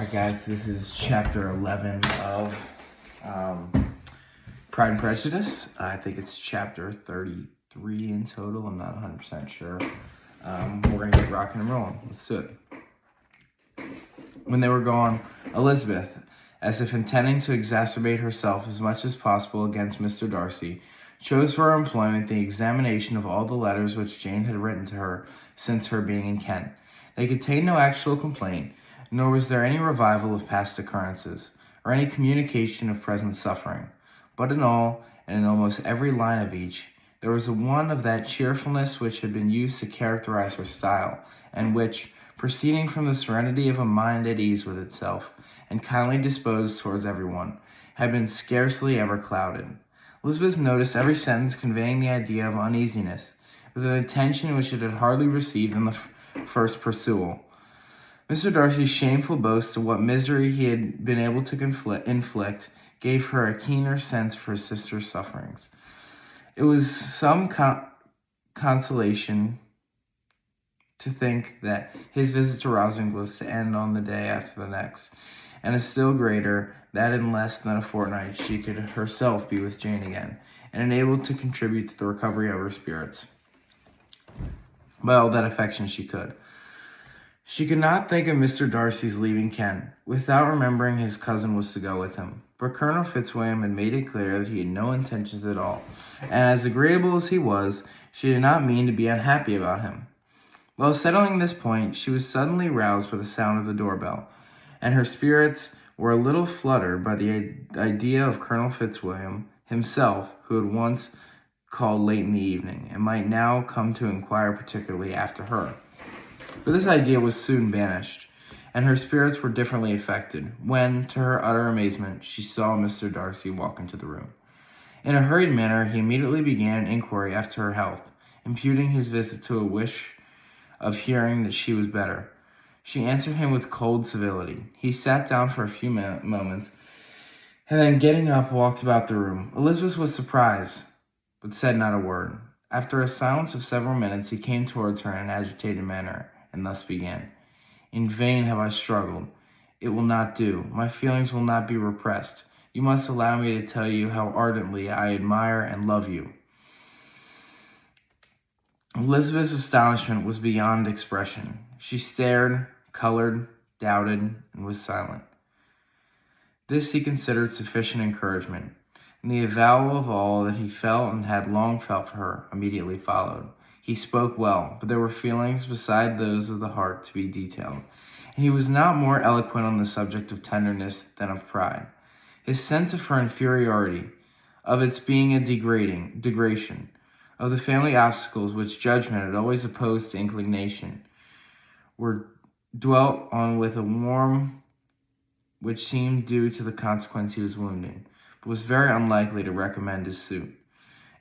Alright guys, this is chapter 11 of Pride and Prejudice. I think it's chapter 33 in total. I'm not 100% sure. We're going to get rocking and rolling. Let's do it. When they were gone, Elizabeth, as if intending to exacerbate herself as much as possible against Mr. Darcy, chose for her employment the examination of all the letters which Jane had written to her since her being in Kent. They contained no actual complaint, nor was there any revival of past occurrences, or any communication of present suffering. But in all, and in almost every line of each, there was one of that cheerfulness which had been used to characterize her style, and which, proceeding from the serenity of a mind at ease with itself, and kindly disposed towards everyone, had been scarcely ever clouded. Elizabeth noticed every sentence conveying the idea of uneasiness, with an attention which it had hardly received in the first perusal. Mr. Darcy's shameful boast of what misery he had been able to inflict gave her a keener sense for his sister's sufferings. It was some consolation to think that his visit to Rosings was to end on the day after the next, and a still greater that in less than a fortnight she could herself be with Jane again, and enabled to contribute to the recovery of her spirits by all that affection she could. She could not think of Mr. Darcy's leaving Kent without remembering his cousin was to go with him. But Colonel Fitzwilliam had made it clear that he had no intentions at all, and as agreeable as he was, she did not mean to be unhappy about him. While settling this point, she was suddenly roused by the sound of the doorbell, and her spirits were a little fluttered by the idea of Colonel Fitzwilliam himself, who had once called late in the evening, and might now come to inquire particularly after her. But this idea was soon banished, and her spirits were differently affected, when, to her utter amazement, she saw Mr. Darcy walk into the room. In a hurried manner, he immediately began an inquiry after her health, imputing his visit to a wish of hearing that she was better. She answered him with cold civility. He sat down for a few moments, and then getting up, walked about the room. Elizabeth was surprised, but said not a word. After a silence of several minutes, he came towards her in an agitated manner, and thus began. In vain have I struggled. It will not do. My feelings will not be repressed. You must allow me to tell you how ardently I admire and love you. Elizabeth's astonishment was beyond expression. She stared, colored, doubted, and was silent. This he considered sufficient encouragement, and the avowal of all that he felt and had long felt for her immediately followed. He spoke well, but there were feelings beside those of the heart to be detailed, and he was not more eloquent on the subject of tenderness than of pride. His sense of her inferiority, of its being a degradation, of the family obstacles which judgment had always opposed to inclination, were dwelt on with a warmth which seemed due to the consequence he was wounding, but was very unlikely to recommend his suit.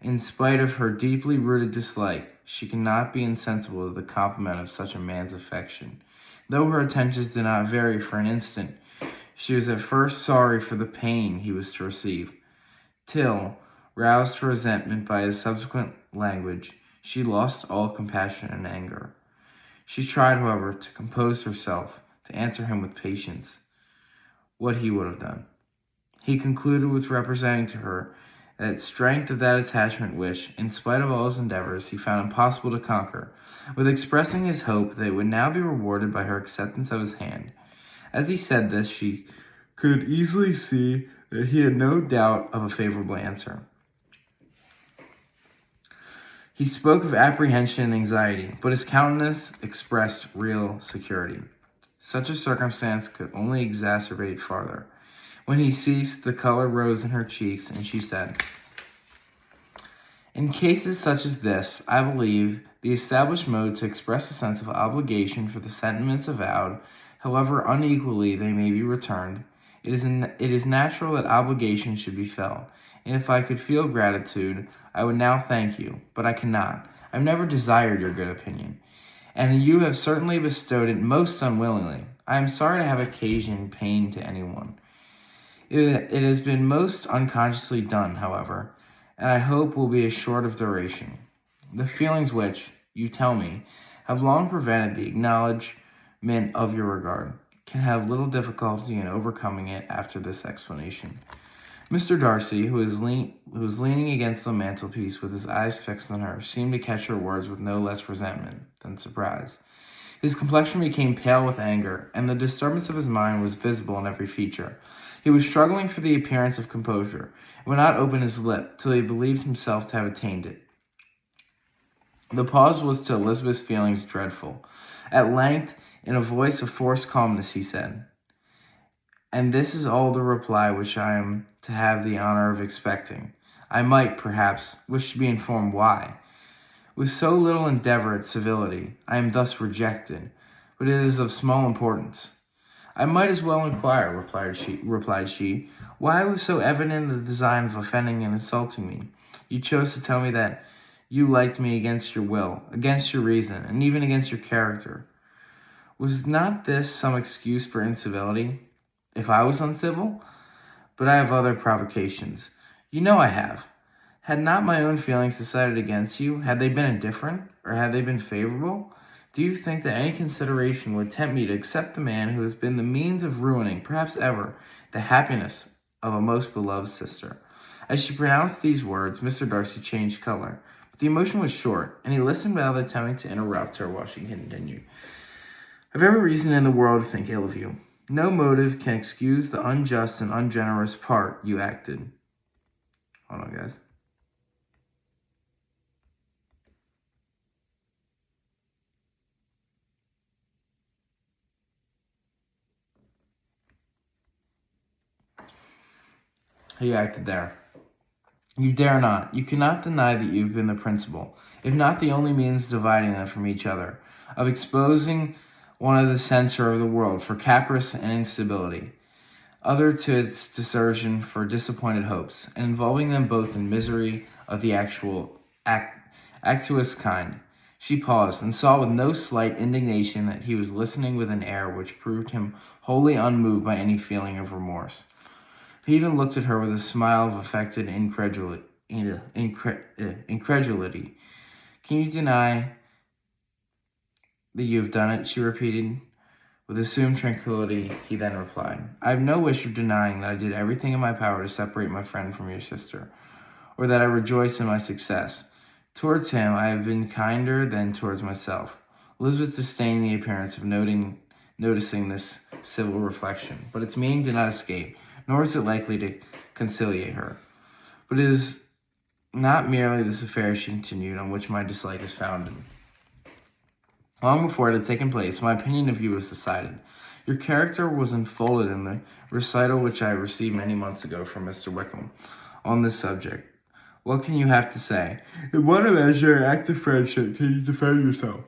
In spite of her deeply rooted dislike, she could not be insensible to the compliment of such a man's affection. Though her attentions did not vary for an instant, she was at first sorry for the pain he was to receive, till, roused to resentment by his subsequent language, she lost all compassion and anger. She tried, however, to compose herself, to answer him with patience, what he would have done. He concluded with representing to her that strength of that attachment which, in spite of all his endeavors, he found impossible to conquer, with expressing his hope that it would now be rewarded by her acceptance of his hand. As he said this, she could easily see that he had no doubt of a favorable answer. He spoke of apprehension and anxiety, but his countenance expressed real security. Such a circumstance could only exacerbate farther. When he ceased, the color rose in her cheeks, and she said, "In cases such as this, I believe the established mode to express a sense of obligation for the sentiments avowed, however unequally they may be returned. It is natural that obligation should be felt, and if I could feel gratitude, I would now thank you, but I cannot. I have never desired your good opinion, and you have certainly bestowed it most unwillingly. I am sorry to have occasioned pain to anyone. It has been most unconsciously done, however, and I hope will be short of duration. The feelings which, you tell me, have long prevented the acknowledgment of your regard, can have little difficulty in overcoming it after this explanation. Mr. Darcy, who was leaning against the mantelpiece with his eyes fixed on her, seemed to catch her words with no less resentment than surprise. His complexion became pale with anger, and the disturbance of his mind was visible in every feature. He was struggling for the appearance of composure, and would not open his lip till he believed himself to have attained it. The pause was to Elizabeth's feelings dreadful. At length, in a voice of forced calmness, he said, "And this is all the reply which I am to have the honor of expecting. I might, perhaps, wish to be informed why. With so little endeavor at civility, I am thus rejected, but it is of small importance." "I might as well inquire," replied she, "why was so evident a design of offending and insulting me? You chose to tell me that you liked me against your will, against your reason, and even against your character. Was not this some excuse for incivility? If I was uncivil? But I have other provocations. You know I have. Had not my own feelings decided against you? Had they been indifferent? Or had they been favorable? Do you think that any consideration would tempt me to accept the man who has been the means of ruining, perhaps ever, the happiness of a most beloved sister?" As she pronounced these words, Mr. Darcy changed color. But the emotion was short, and he listened without attempting to interrupt her while she continued. "I've every reason in the world to think ill of you. No motive can excuse the unjust and ungenerous part you acted." Hold on, guys. You acted there. You dare not, you cannot deny that you've been the principal, if not the only means of dividing them from each other, of exposing one of the censure of the world for caprice and instability, other to its desertion for disappointed hopes, and involving them both in misery of the actuous kind. She paused, and saw with no slight indignation that he was listening with an air which proved him wholly unmoved by any feeling of remorse. He even looked at her with a smile of affected incredulity. "Can you deny that you have done it?" she repeated. With assumed tranquility, he then replied, "I have no wish of denying that I did everything in my power to separate my friend from your sister, or that I rejoice in my success. Towards him I have been kinder than towards myself." Elizabeth disdained the appearance of noticing this civil reflection, but its meaning did not escape, nor is it likely to conciliate her. "But it is not merely this affair," she continued, "on which my dislike is founded. Long before it had taken place, my opinion of you was decided. Your character was unfolded in the recital which I received many months ago from Mr. Wickham on this subject. What can you have to say? In what imaginary act of friendship can you defend yourself?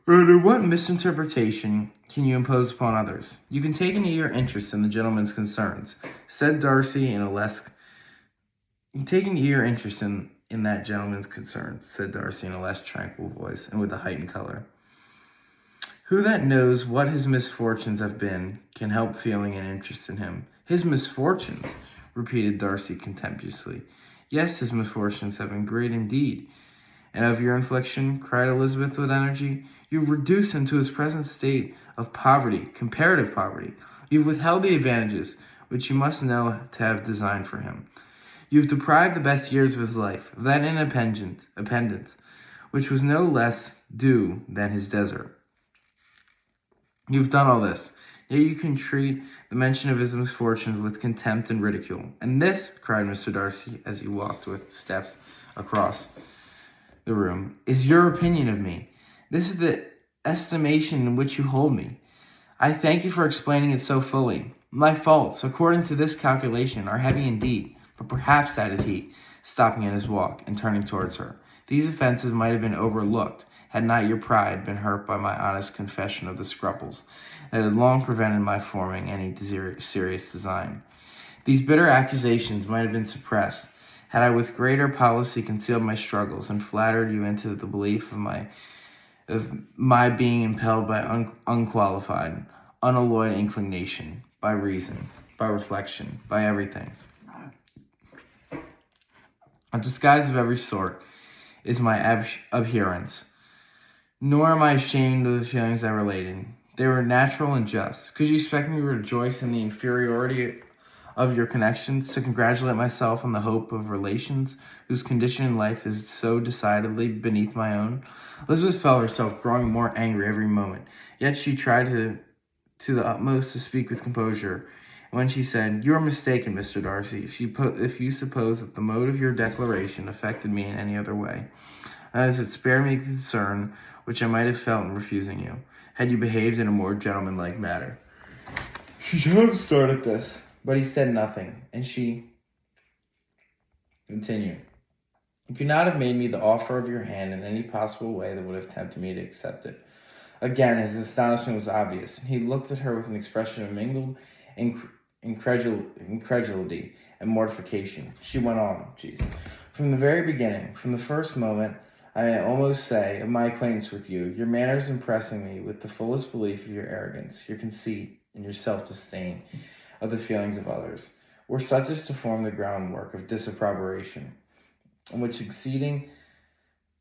Or under what misinterpretation can you impose upon others? You can take an eager interest in the gentleman's concerns," said Darcy in a less... "You take an eager interest in that gentleman's concerns," said Darcy in a less tranquil voice, and with a heightened color. "Who that knows what his misfortunes have been can help feeling an interest in him?" "His misfortunes?" repeated Darcy contemptuously. "Yes, his misfortunes have been great indeed." "And of your infliction," cried Elizabeth with energy, "you've reduced him to his present state of poverty, comparative poverty. You've withheld the advantages which you must know to have designed for him. You've deprived the best years of his life of that independence which was no less due than his desert. You've done all this, yet you can treat the mention of his misfortunes with contempt and ridicule. And this," cried Mr. Darcy, as he walked with steps across the room, "is your opinion of me. This is the estimation in which you hold me. I thank you for explaining it so fully. My faults, according to this calculation, are heavy indeed. But perhaps," added he, stopping in his walk and turning towards her, "these offenses might have been overlooked, had not your pride been hurt by my honest confession of the scruples that had long prevented my forming any serious design. These bitter accusations might have been suppressed, had I with greater policy concealed my struggles, and flattered you into the belief of my being impelled by unqualified, unalloyed inclination, by reason, by reflection, by everything. A disguise of every sort is my abhorrence. Nor am I ashamed of the feelings I related. They were natural and just. Could you expect me to rejoice in the inferiority of your connections, to congratulate myself on the hope of relations whose condition in life is so decidedly beneath my own? Elizabeth felt herself growing more angry every moment, yet she tried to the utmost to speak with composure. When she said, "You are mistaken, Mr. Darcy, if you suppose that the mode of your declaration affected me in any other way. As it spared me concern which I might have felt in refusing you, had you behaved in a more gentlemanlike manner." She jumped start at this, but he said nothing, and she continued. "You could not have made me the offer of your hand in any possible way that would have tempted me to accept it." Again, his astonishment was obvious, and he looked at her with an expression of mingled incredulity and mortification. She went on, "From the very beginning, from the first moment, I may almost say, of my acquaintance with you, your manners impressing me with the fullest belief of your arrogance, your conceit, and your self-disdain of the feelings of others, were such as to form the groundwork of disapprobation, in which succeeding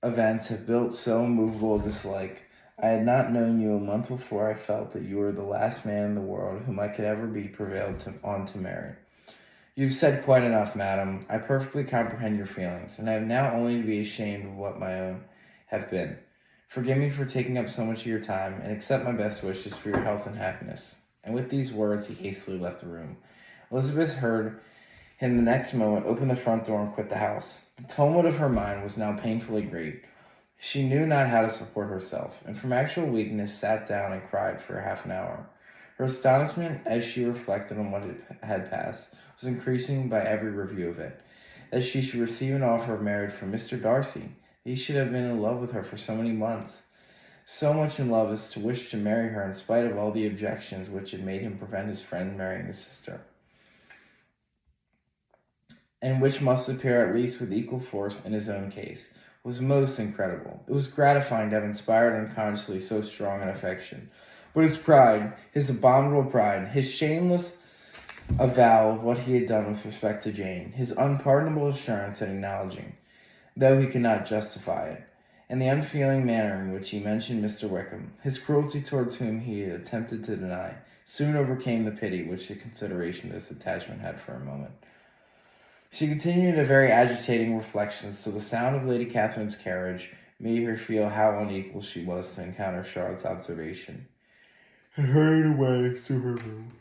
events have built so immovable a dislike. I had not known you a month before I felt that you were the last man in the world whom I could ever be prevailed on to marry. You have said quite enough, madam. I perfectly comprehend your feelings, and I have now only to be ashamed of what my own have been. Forgive me for taking up so much of your time, and accept my best wishes for your health and happiness." And with these words, he hastily left the room. Elizabeth heard him the next moment open the front door and quit the house. The tumult of her mind was now painfully great. She knew not how to support herself, and from actual weakness sat down and cried for half an hour. Her astonishment, as she reflected on what had passed, was increasing by every review of it. That she should receive an offer of marriage from Mr. Darcy, that he should have been in love with her for so many months, so much in love as to wish to marry her in spite of all the objections which had made him prevent his friend marrying his sister, and which must appear at least with equal force in his own case, was most incredible. It was gratifying to have inspired unconsciously so strong an affection. But his pride, his abominable pride, his shameless avowal of what he had done with respect to Jane, his unpardonable assurance at acknowledging, though he could not justify it, and the unfeeling manner in which he mentioned Mr. Wickham, his cruelty towards whom he had attempted to deny, soon overcame the pity which the consideration of this attachment had for a moment. She continued a very agitating reflections till the sound of Lady Catherine's carriage made her feel how unequal she was to encounter Charlotte's observation, and hurried away to her room.